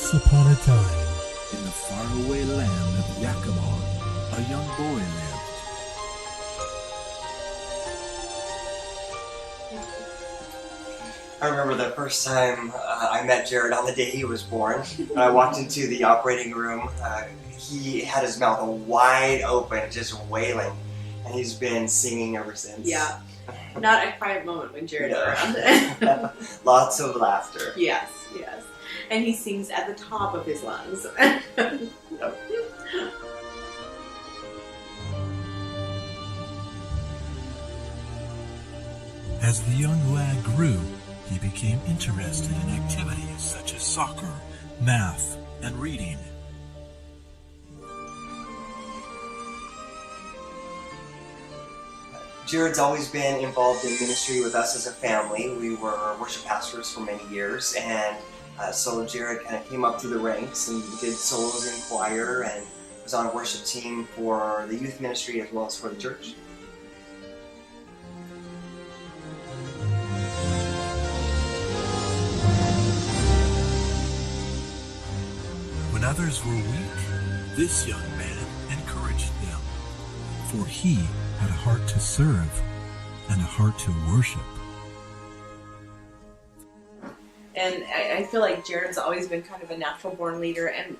Once upon a time, in the faraway land of Yakima, a young boy lived. I remember the first time I met Jared on the day he was born. I walked into the operating room. He had his mouth wide open, just wailing, and he's been singing ever since. Yeah, not a quiet moment when Jared's Yeah. around. Lots of laughter. Yes, yes. And he sings at the top of his lungs. Yep. as the young lad grew, he became interested in activities such as soccer, math, and reading. Jared's always been involved in ministry with us as a family. We were worship pastors for many years, and so Jared kind of came up through the ranks and did solos in choir and was on a worship team for the youth ministry as well as for the church. When others were weak, this young man encouraged them, for he had a heart to serve and a heart to worship. And I feel like Jared's always been kind of a natural born leader and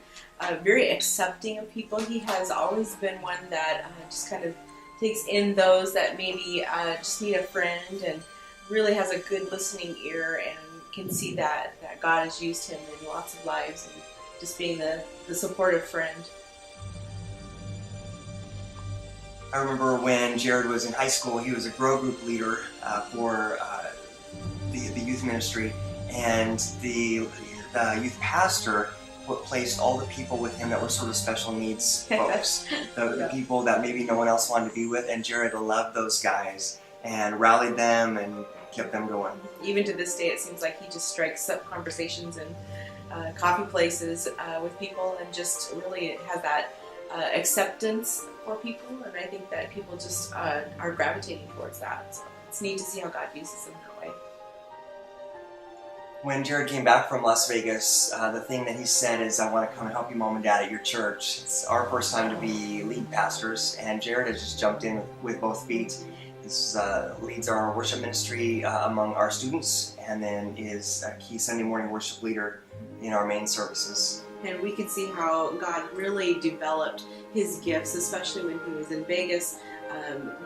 very accepting of people. He has always been one that just kind of takes in those that maybe just need a friend, and really has a good listening ear and can see that God has used him in lots of lives, and just being the supportive friend. I remember when Jared was in high school, he was a grow group leader for the youth ministry, and the youth pastor placed all the people with him that were sort of special needs folks, the people that maybe no one else wanted to be with, and Jared loved those guys and rallied them and kept them going. Even to this day, it seems like he just strikes up conversations in coffee places with people, and just really has that acceptance for people, and I think that people just are gravitating towards that. So it's neat to see how God uses them that way. When Jared came back from Las Vegas, the thing that he said is, "I want to come and help you, Mom and Dad, at your church." It's our first time to be lead pastors, and Jared has just jumped in with both feet. He leads our worship ministry among our students, and then is a key Sunday morning worship leader in our main services. And we can see how God really developed his gifts, especially when he was in Vegas,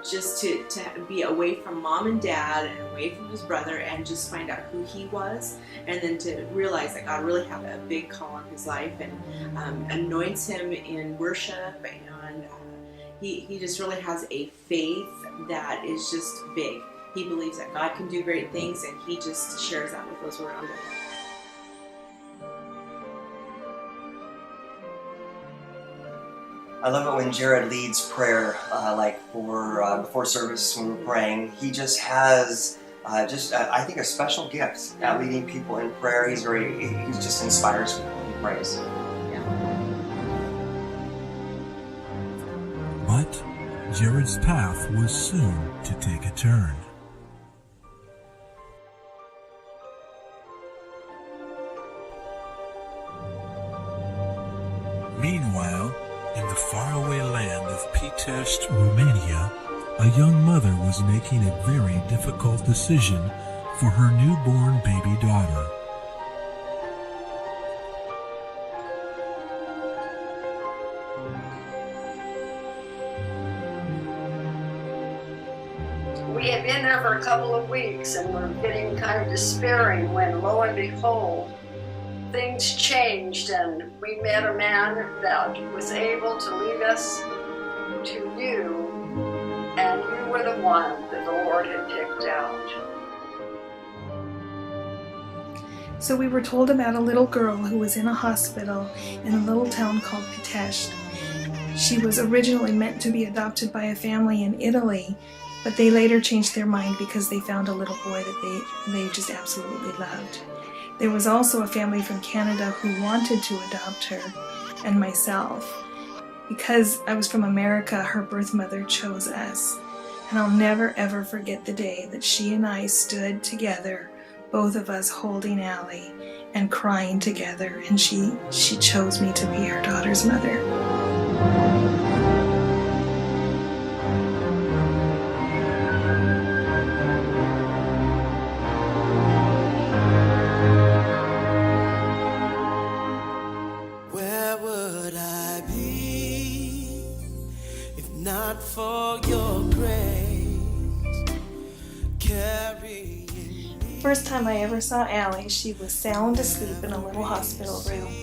just to be away from Mom and Dad and away from his brother, and just find out who he was, and then to realize that God really had a big call on his life, and anoints him in worship, and he just really has a faith that is just big. He believes that God can do great things, and he just shares that with those around him. I love it when Jared leads prayer, like for before service when we're praying. He just has I think a special gift at leading people in prayer. He just inspires people when he prays. But Jared's path was soon to take a turn. Meanwhile, in the faraway land of Pitești, Romania, a young mother was making a very difficult decision for her newborn baby daughter. We had been there for a couple of weeks and were getting kind of despairing when, lo and behold, things changed, and we met a man that was able to lead us to you, and you were the one that the Lord had picked out. So we were told about a little girl who was in a hospital in a little town called Pitești. She was originally meant to be adopted by a family in Italy, but they later changed their mind because they found a little boy that they just absolutely loved. There was also a family from Canada who wanted to adopt her, and myself. Because I was from America, her birth mother chose us. And I'll never ever forget the day that she and I stood together, both of us holding Allie, and crying together, and she chose me to be her daughter's mother. Where would I be if not for your grace? Carrying me. First time I ever saw Allie, she was sound asleep in a little hospital room,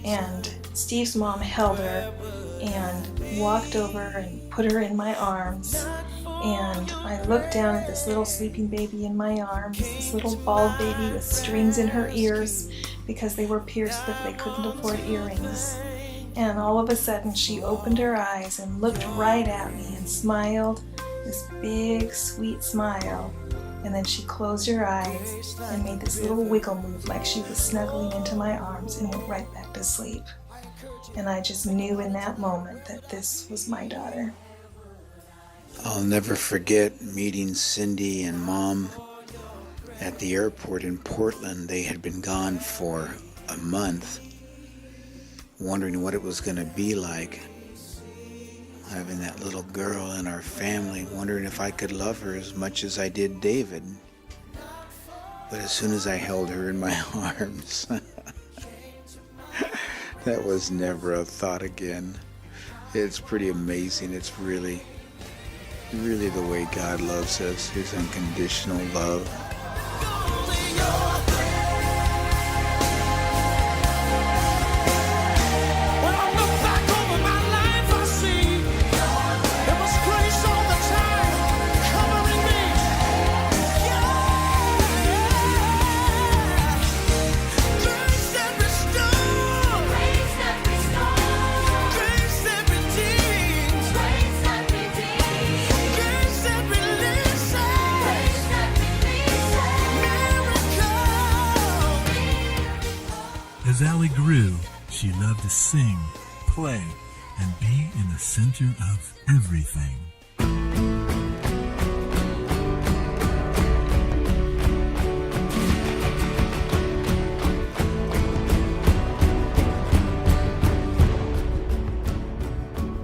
and Steve's mom held her and walked over and put her in my arms, and I looked down at this little sleeping baby in my arms, this little bald baby with strings in her ears because they were pierced but they couldn't afford earrings. And all of a sudden she opened her eyes and looked right at me and smiled, this big sweet smile. And then she closed her eyes and made this little wiggle move like she was snuggling into my arms and went right back to sleep. And I just knew in that moment that this was my daughter. I'll never forget meeting Cindy and Mom at the airport in Portland. They had been gone for a month, wondering what it was going to be like, having that little girl in our family, wondering if I could love her as much as I did David. But as soon as I held her in my arms, that was never a thought again. It's pretty amazing. It's really the way God loves us, His unconditional love. As Allie grew, she loved to sing, play, and be in the center of everything.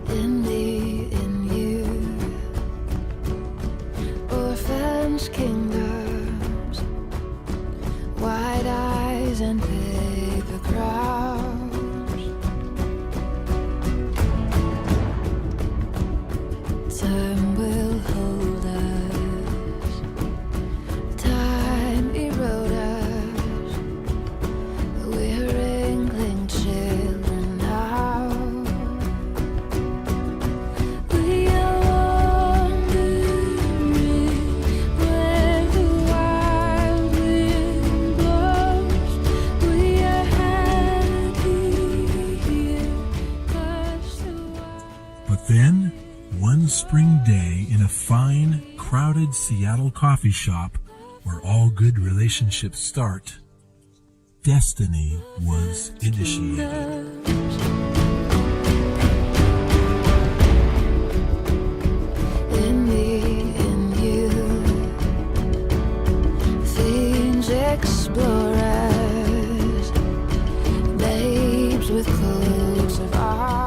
In me, in you, orphans, kingdoms, wide eyes and paper crowds. Time will hold us, time erode us. We're inkling children now. We are wandering where the wild wind blows. We are happy here, 'cause the wild. But then, one spring day in a fine, crowded Seattle coffee shop where all good relationships start, destiny was initiated. In me, in you, things explorers, babes with cloaks of art.